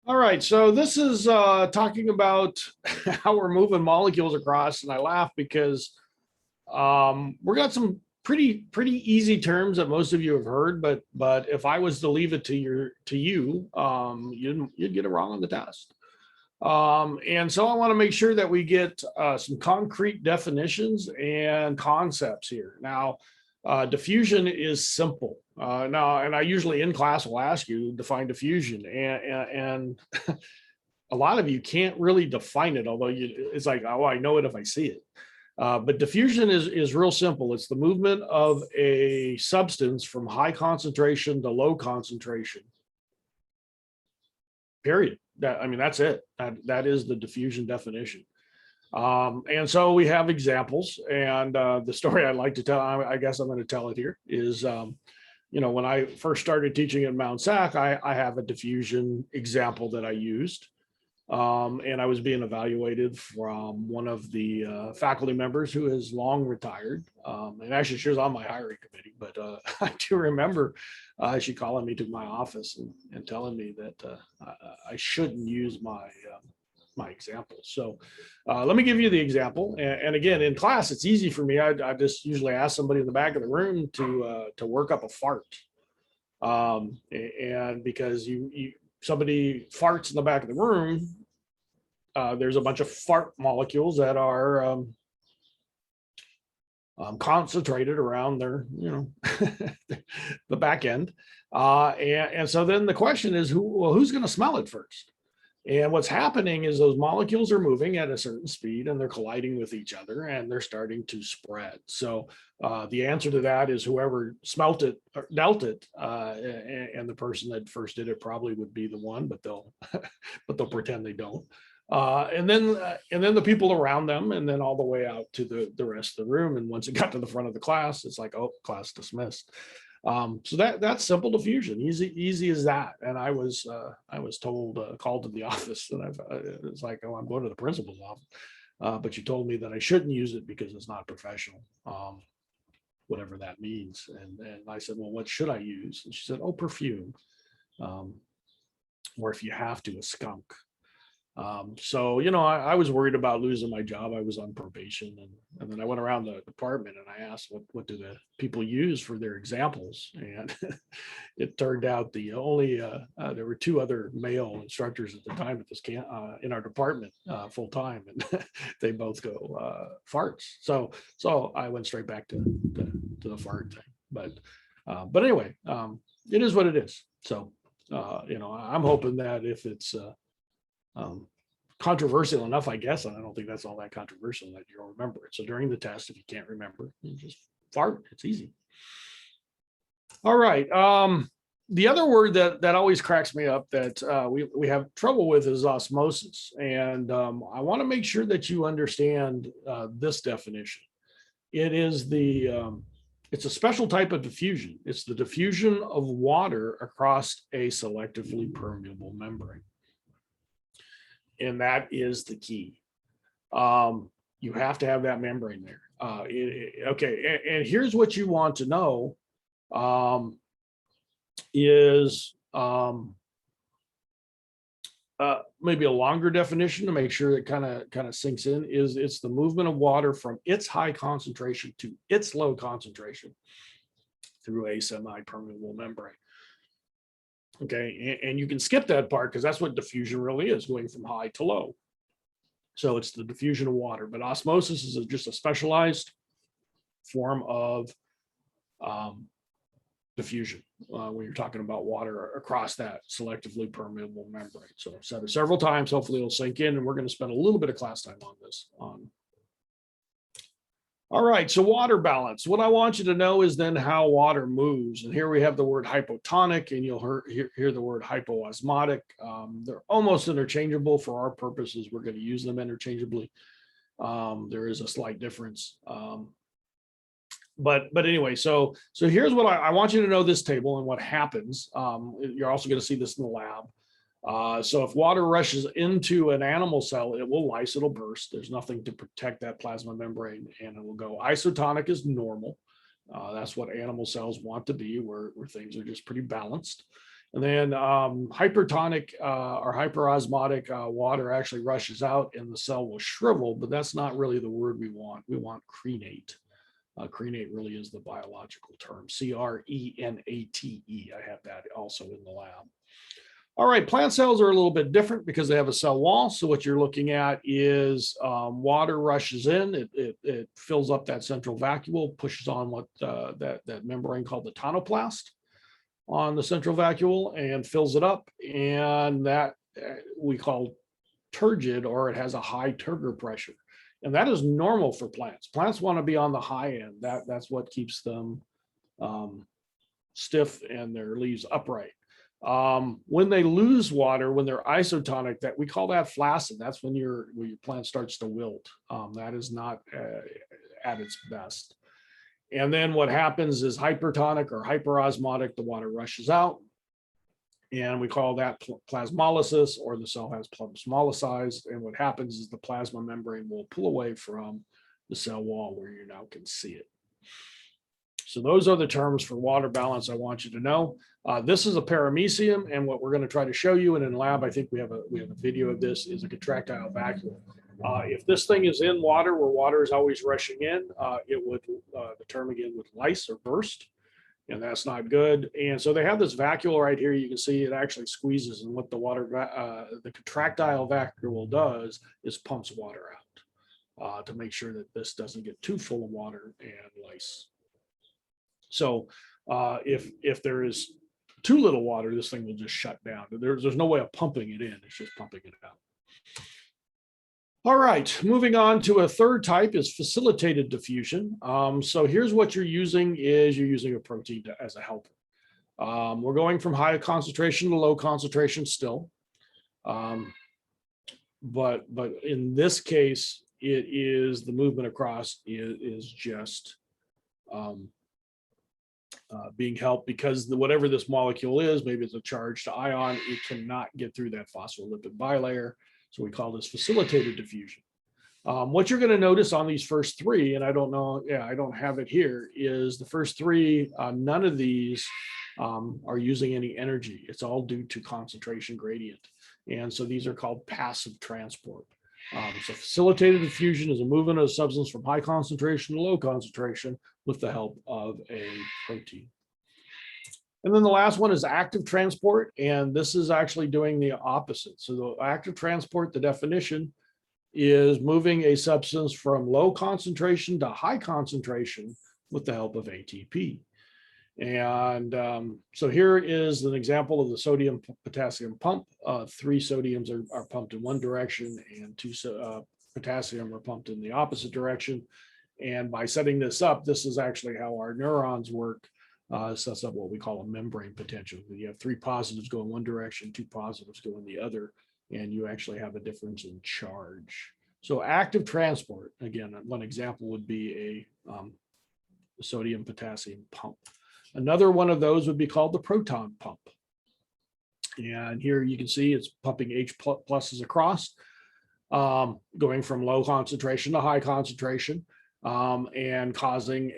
All right, so this is talking about how we're moving molecules across, and I laugh because we're got some pretty easy terms that most of you have heard, but if I was to leave it to you, you'd get it wrong on the test. And so I want to make sure that we get some concrete definitions and concepts here. Now, diffusion is simple. And I usually in class will ask you define diffusion, and a lot of you can't really define it, although it's like, oh, I know it if I see it. But diffusion is real simple. It's the movement of a substance from high concentration to low concentration. Period. That's it. That is the diffusion definition. And so we have examples, and the story I'd like to tell, I guess I'm going to tell it here, is when I first started teaching at Mount Sac, I have a diffusion example that I used. And I was being evaluated from one of the faculty members who has long retired. And actually she was on my hiring committee, but I do remember she calling me to my office and telling me that I shouldn't use my examples. So let me give you the example. And again, in class, it's easy for me. I just usually ask somebody in the back of the room to work up a fart. And because somebody farts in the back of the room, there's a bunch of fart molecules that are concentrated around their, the back end. And so then the question is, who's going to smell it first? And what's happening is those molecules are moving at a certain speed and they're colliding with each other and they're starting to spread. So the answer to that is whoever smelt it or dealt it, and the person that first did it probably would be the one, but they'll pretend they don't. And then the people around them, and then all the way out to the rest of the room. And once it got to the front of the class, it's like, oh, class dismissed. So that's simple diffusion, easy as that. And I was told, called to the office, and it's like, oh, I'm going to the principal's office, but you told me that I shouldn't use it because it's not professional, whatever that means. And I said, well, what should I use? And she said, oh, perfume, or if you have to, a skunk. So, I was worried about losing my job. I was on probation, and then I went around the department and I asked, what do the people use for their examples? And it turned out the only, there were two other male instructors at the time at this camp, in our department, full time, and they both go farts. So I went straight back to the fart thing. But anyway, it is what it is. So, I'm hoping that if it's, controversial enough, I guess, and I don't think that's all that controversial, that you'll remember it. So during the test, if you can't remember, you just fart. It's easy. All right. The other word that always cracks me up that we have trouble with is osmosis. And I want to make sure that you understand this definition. It is it's a special type of diffusion. It's the diffusion of water across a selectively permeable membrane. And that is the key. You have to have that membrane there. Okay, and here's what you want to know is maybe a longer definition to make sure it kind of sinks in, is it's the movement of water from its high concentration to its low concentration through a semi-permeable membrane. Okay, and you can skip that part because that's what diffusion really is, going from high to low. So it's the diffusion of water, but osmosis is just a specialized form of diffusion when you're talking about water across that selectively permeable membrane. So I've said it several times, hopefully it'll sink in, and we're going to spend a little bit of class time on this. All right, so water balance. What I want you to know is then how water moves. And here we have the word hypotonic, and you'll hear the word hypoosmotic. They're almost interchangeable. For our purposes, we're going to use them interchangeably. There is a slight difference. But anyway, so here's what I want you to know, this table and what happens. You're also going to see this in the lab. So if water rushes into an animal cell, it will lyse, it'll burst. There's nothing to protect that plasma membrane, and it will go. Isotonic is normal. That's what animal cells want to be, where things are just pretty balanced. And then hypertonic or hyperosmotic water actually rushes out and the cell will shrivel, but that's not really the word we want. We want crenate. Crenate really is the biological term, CRENATE. I have that also in the lab. All right, plant cells are a little bit different because they have a cell wall. So what you're looking at is water rushes in, it fills up that central vacuole, pushes on what that membrane called the tonoplast on the central vacuole and fills it up. And that we call turgid, or it has a high turgor pressure. And that is normal for plants. Plants want to be on the high end. That's what keeps them stiff and their leaves upright. When they lose water, when they're isotonic, that we call that flaccid. That's when your plant starts to wilt. That is not at its best. And then what happens is hypertonic or hyperosmotic, the water rushes out. And we call that plasmolysis, or the cell has plasmolyzed. And what happens is the plasma membrane will pull away from the cell wall where you now can see it. So those are the terms for water balance I want you to know. This is a paramecium, and what we're going to try to show you, and in lab, I think we have a video of this, is a contractile vacuole. If this thing is in water, where water is always rushing in, it would, the term again, would lyse or burst, and that's not good. And so they have this vacuole right here. You can see it actually squeezes, and what the the contractile vacuole does is pumps water out to make sure that this doesn't get too full of water and lyse. So if there is too little water, this thing will just shut down. There's no way of pumping it in. It's just pumping it out. All right, moving on to a third type is facilitated diffusion. So here's what you're using is you're using a protein as a helper. We're going from high concentration to low concentration still. But in this case, it is the movement across is just being helped because whatever this molecule is, maybe it's a charged ion, it cannot get through that phospholipid bilayer. So we call this facilitated diffusion. What you're going to notice on these first three, and I don't know, I don't have it here, is the first three, none of these are using any energy. It's all due to concentration gradient. And so these are called passive transport. So facilitated diffusion is a movement of a substance from high concentration to low concentration with the help of a protein. And then the last one is active transport, and this is actually doing the opposite. So the active transport, the definition is moving a substance from low concentration to high concentration with the help of ATP. And so here is an example of the sodium potassium pump. 3 sodiums are pumped in one direction and 2 potassium are pumped in the opposite direction. And by setting this up, this is actually how our neurons work. Sets up what we call a membrane potential. You have 3 positives go in one direction, 2 positives go in the other, and you actually have a difference in charge. So active transport, again, one example would be a sodium potassium pump. Another one of those would be called the proton pump. And here you can see it's pumping H pluses across, going from low concentration to high concentration. And causing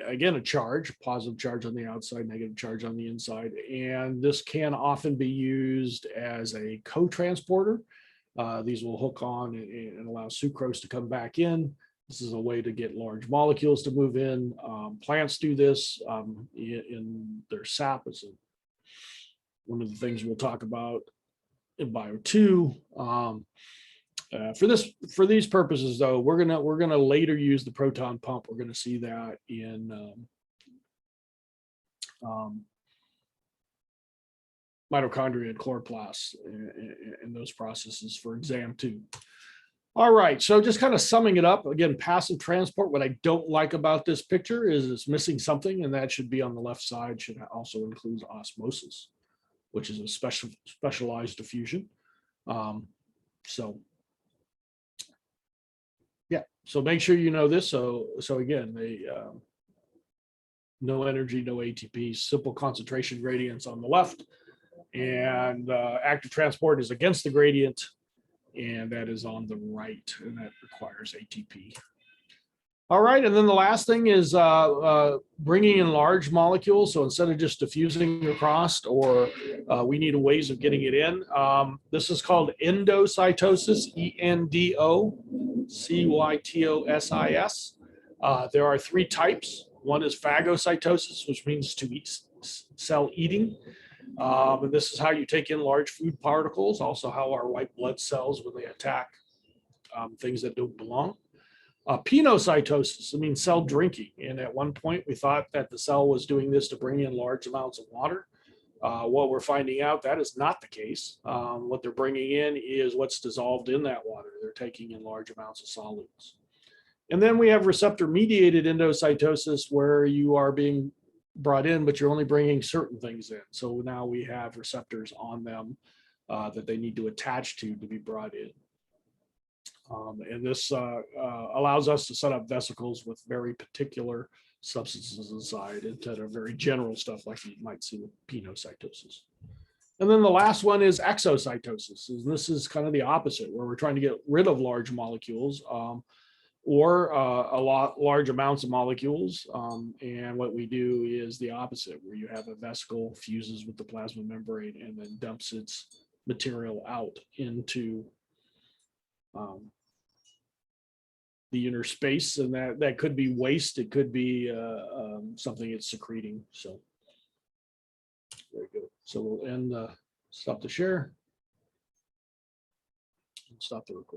again, a charge, positive charge on the outside, negative charge on the inside. And this can often be used as a co-transporter. These will hook on and allow sucrose to come back in. This is a way to get large molecules to move in. Plants do this in their sap. It's one of the things we'll talk about in Bio 2. For these purposes, though, we're gonna later use the proton pump. We're gonna see that in mitochondria and chloroplasts in those processes for exam 2. All right, so just kind of summing it up again, passive transport. What I don't like about this picture is it's missing something, and that should be on the left side. Should also include osmosis, which is a specialized diffusion. So make sure you know this. So again, they no energy, no ATP, simple concentration gradients on the left, and active transport is against the gradient, and that is on the right, and that requires ATP. All right, and then the last thing is bringing in large molecules. So instead of just diffusing across or We need ways of getting it in. This is called endocytosis, endocytosis. There are three types. One is phagocytosis, which means to eat, cell eating. And this is how you take in large food particles, also how our white blood cells, when they attack things that don't belong. Penocytosis, I mean cell drinking. And at one point we thought that the cell was doing this to bring in large amounts of water. What we're finding out, that is not the case. What they're bringing in is what's dissolved in that water. They're taking in large amounts of solids. And then we have receptor mediated endocytosis, where you are being brought in, but you're only bringing certain things in. So now we have receptors on them that they need to attach to be brought in. And this allows us to set up vesicles with very particular substances inside instead of very general stuff like you might see with penocytosis. And then the last one is exocytosis. And this is kind of the opposite, where we're trying to get rid of large molecules or large amounts of molecules. And what we do is the opposite, where you have a vesicle fuses with the plasma membrane and then dumps its material out into the inner space. And that could be waste. It could be something it's secreting. So very good. So we'll end, stop the share and stop the recording.